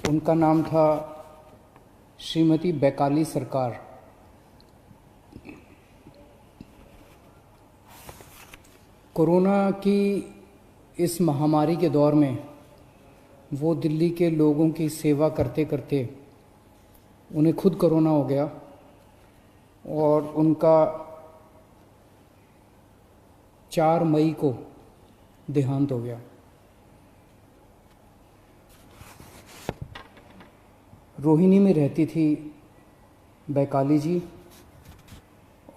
उनका नाम था श्रीमती बैकाली सरकार। कोरोना की इस महामारी के दौर में वो दिल्ली के लोगों की सेवा करते करते उन्हें खुद कोरोना हो गया और उनका 4 मई को देहांत हो गया। रोहिणी में रहती थी बैकाली जी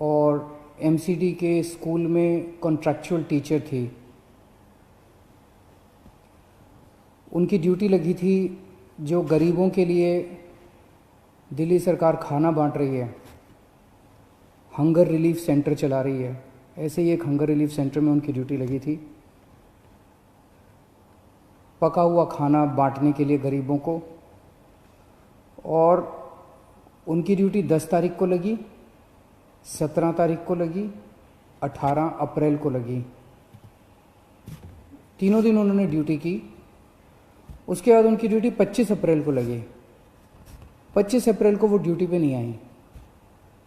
और एमसीडी के स्कूल में कॉन्ट्रैक्चुअल टीचर थी। उनकी ड्यूटी लगी थी जो गरीबों के लिए दिल्ली सरकार खाना बांट रही है, हंगर रिलीफ सेंटर चला रही है, ऐसे ही एक हंगर रिलीफ सेंटर में उनकी ड्यूटी लगी थी, पका हुआ खाना बांटने के लिए गरीबों को। और उनकी ड्यूटी 10 तारीख को लगी, 17 तारीख को लगी, 18 अप्रैल को लगी। तीनों दिन उन्होंने ड्यूटी की। उसके बाद उनकी ड्यूटी 25 अप्रैल को लगी। 25 अप्रैल को वो ड्यूटी पे नहीं आई,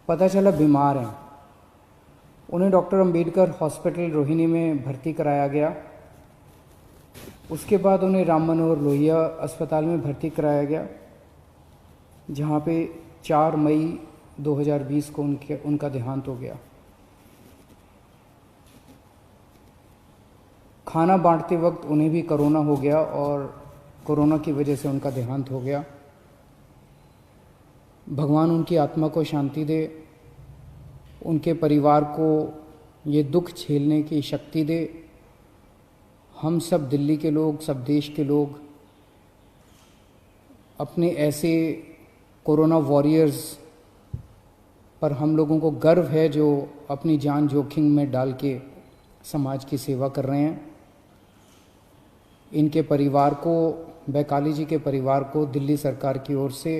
पता चला बीमार हैं। उन्हें डॉक्टर अंबेडकर हॉस्पिटल रोहिणी में भर्ती कराया गया। उसके बाद उन्हें राम मनोहर लोहिया अस्पताल में भर्ती कराया गया, जहाँ पे 4 मई 2020 को उनका देहांत हो गया। खाना बांटते वक्त उन्हें भी कोरोना हो गया और कोरोना की वजह से उनका देहांत हो गया। भगवान उनकी आत्मा को शांति दे, उनके परिवार को ये दुख झेलने की शक्ति दे। हम सब दिल्ली के लोग, सब देश के लोग अपने ऐसे कोरोना वॉरियर्स पर हम लोगों को गर्व है जो अपनी जान जोखिम में डाल के समाज की सेवा कर रहे हैं। इनके परिवार को, बैकाली जी के परिवार को दिल्ली सरकार की ओर से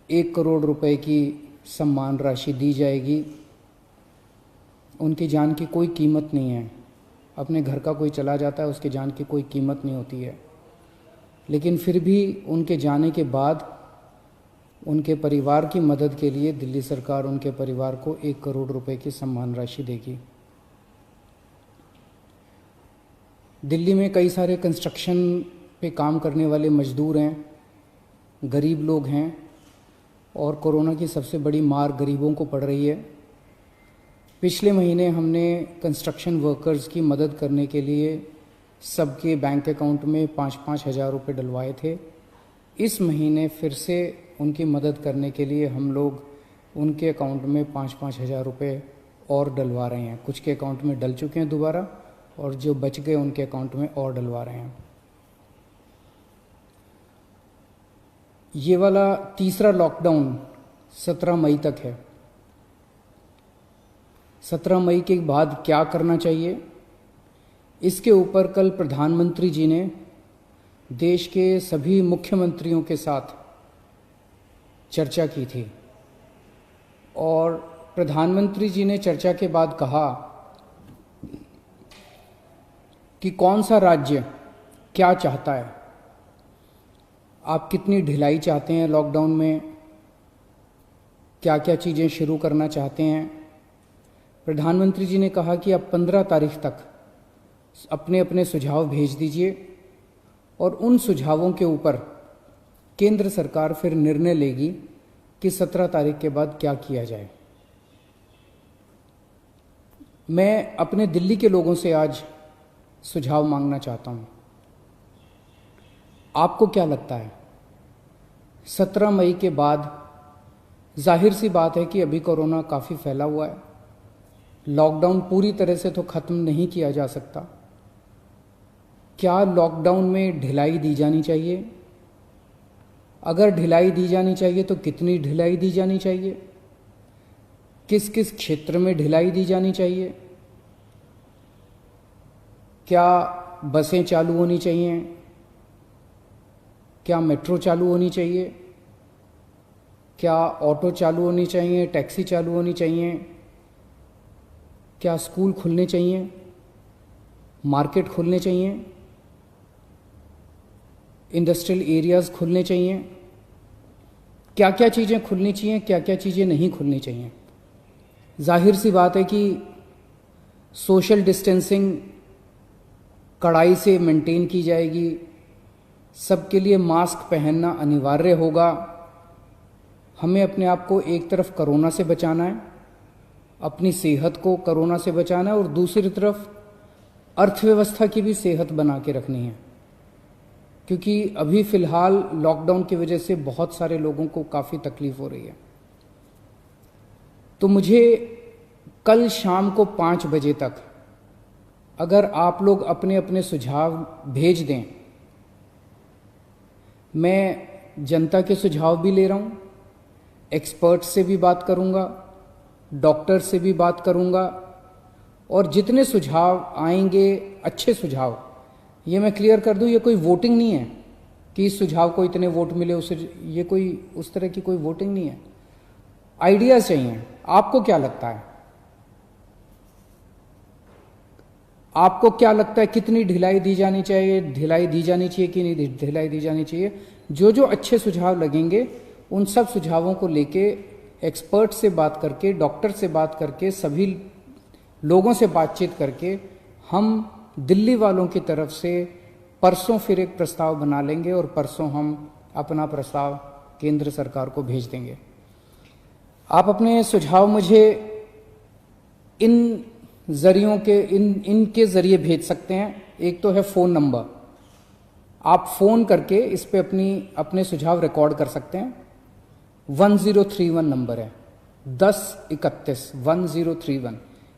1 करोड़ रुपए की सम्मान राशि दी जाएगी। उनकी जान की कोई कीमत नहीं है। अपने घर का कोई चला जाता है, उसकी जान की कोई कीमत नहीं होती है, लेकिन फिर भी उनके जाने के बाद उनके परिवार की मदद के लिए दिल्ली सरकार उनके परिवार को 1 करोड़ रुपए की सम्मान राशि देगी। दिल्ली में कई सारे कंस्ट्रक्शन पे काम करने वाले मजदूर हैं, गरीब लोग हैं और कोरोना की सबसे बड़ी मार गरीबों को पड़ रही है। पिछले महीने हमने कंस्ट्रक्शन वर्कर्स की मदद करने के लिए सबके बैंक अकाउंट में 5-5 हज़ार रुपये डलवाए थे। इस महीने फिर से उनकी मदद करने के लिए हम लोग उनके अकाउंट में 5-5 हज़ार रुपये और डलवा रहे हैं। कुछ के अकाउंट में डल चुके हैं दोबारा और जो बच गए उनके अकाउंट में और डलवा रहे हैं। ये वाला तीसरा लॉकडाउन 17 मई तक है। 17 मई के बाद क्या करना चाहिए, इसके ऊपर कल प्रधानमंत्री जी ने देश के सभी मुख्यमंत्रियों के साथ चर्चा की थी और प्रधानमंत्री जी ने चर्चा के बाद कहा कि कौन सा राज्य क्या चाहता है, आप कितनी ढिलाई चाहते हैं लॉकडाउन में, क्या क्या चीज़ें शुरू करना चाहते हैं। प्रधानमंत्री जी ने कहा कि आप 15 तारीख तक अपने अपने सुझाव भेज दीजिए और उन सुझावों के ऊपर केंद्र सरकार फिर निर्णय लेगी कि 17 तारीख के बाद क्या किया जाए। मैं अपने दिल्ली के लोगों से आज सुझाव मांगना चाहता हूं। आपको क्या लगता है 17 मई के बाद? जाहिर सी बात है कि अभी कोरोना काफ़ी फैला हुआ है, लॉकडाउन पूरी तरह से तो ख़त्म नहीं किया जा सकता। क्या लॉकडाउन में ढिलाई दी जानी चाहिए? अगर ढिलाई दी जानी चाहिए तो कितनी ढिलाई दी जानी चाहिए? किस किस क्षेत्र में ढिलाई दी जानी चाहिए? क्या बसें चालू होनी चाहिए? क्या मेट्रो चालू होनी चाहिए? क्या ऑटो चालू होनी चाहिए? टैक्सी चालू होनी चाहिए? क्या स्कूल खुलने चाहिए? मार्केट खुलने चाहिए? इंडस्ट्रियल एरियाज़ खुलने चाहिए, क्या क्या चीज़ें खुलनी चाहिए, क्या क्या चीज़ें नहीं खुलनी चाहिए। जाहिर सी बात है कि सोशल डिस्टेंसिंग कड़ाई से मेंटेन की जाएगी, सबके लिए मास्क पहनना अनिवार्य होगा। हमें अपने आप को एक तरफ कोरोना से बचाना है, अपनी सेहत को कोरोना से बचाना है, और दूसरी तरफ अर्थव्यवस्था की भी सेहत बना के रखनी है, क्योंकि अभी फ़िलहाल लॉकडाउन की वजह से बहुत सारे लोगों को काफ़ी तकलीफ हो रही है। तो मुझे कल शाम को 5 बजे तक अगर आप लोग अपने अपने सुझाव भेज दें, मैं जनता के सुझाव भी ले रहा हूँ, एक्सपर्ट से भी बात करूँगा, डॉक्टर से भी बात करूँगा, और जितने सुझाव आएंगे अच्छे सुझाव, ये मैं क्लियर कर दूँ, ये कोई वोटिंग नहीं है कि इस सुझाव को इतने वोट मिले उसे, ये कोई उस तरह की कोई वोटिंग नहीं है। आइडियाज़ चाहिए। आपको क्या लगता है, आपको क्या लगता है कितनी ढिलाई दी जानी चाहिए, ढिलाई दी जानी चाहिए कि नहीं ढिलाई दी जानी चाहिए? जो जो अच्छे सुझाव लगेंगे उन सब सुझावों को लेके एक्सपर्ट से बात करके, डॉक्टर से बात करके, सभी लोगों से बातचीत करके हम दिल्ली वालों की तरफ से परसों फिर एक प्रस्ताव बना लेंगे, और परसों हम अपना प्रस्ताव केंद्र सरकार को भेज देंगे। आप अपने सुझाव मुझे इन जरियों के इनके जरिए भेज सकते हैं। एक तो है फ़ोन नंबर, आप फ़ोन करके इस पे अपने सुझाव रिकॉर्ड कर सकते हैं। 1031 नंबर है, 1031 1031।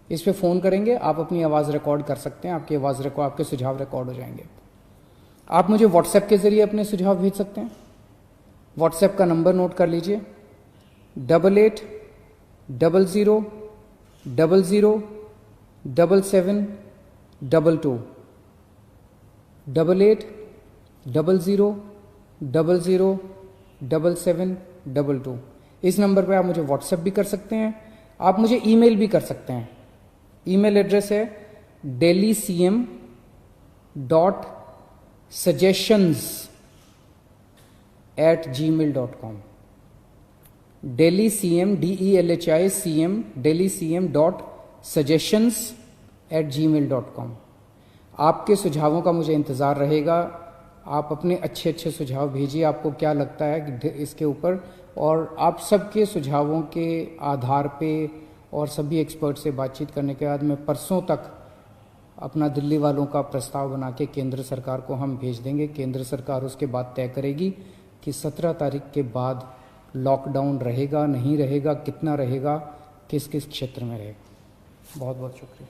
इस पे फ़ोन करेंगे, आप अपनी आवाज़ रिकॉर्ड कर सकते हैं, आपकी आवाज़ रिकॉर्ड, आपके सुझाव रिकॉर्ड हो जाएंगे। आप मुझे व्हाट्सएप के ज़रिए अपने सुझाव भेज सकते हैं। व्हाट्सएप का नंबर नोट कर लीजिए, 88 00 00 77 22, 88 00 00 77 22। इस नंबर पे आप मुझे व्हाट्सएप भी कर सकते हैं, आप मुझे ईमेल भी कर सकते हैं। ईमेल एड्रेस है delhi.cm.suggestions@gmail.com, delhi.cm.suggestions@gmail.com। आपके सुझावों का मुझे इंतज़ार रहेगा। आप अपने अच्छे अच्छे सुझाव भेजिए, आपको क्या लगता है कि इसके ऊपर, और आप सबके सुझावों के आधार पे और सभी एक्सपर्ट से बातचीत करने के बाद मैं परसों तक अपना दिल्ली वालों का प्रस्ताव बना के केंद्र सरकार को हम भेज देंगे। केंद्र सरकार उसके बाद तय करेगी कि 17 तारीख के बाद लॉकडाउन रहेगा नहीं रहेगा, कितना रहेगा, किस किस क्षेत्र में रहेगा। बहुत बहुत शुक्रिया।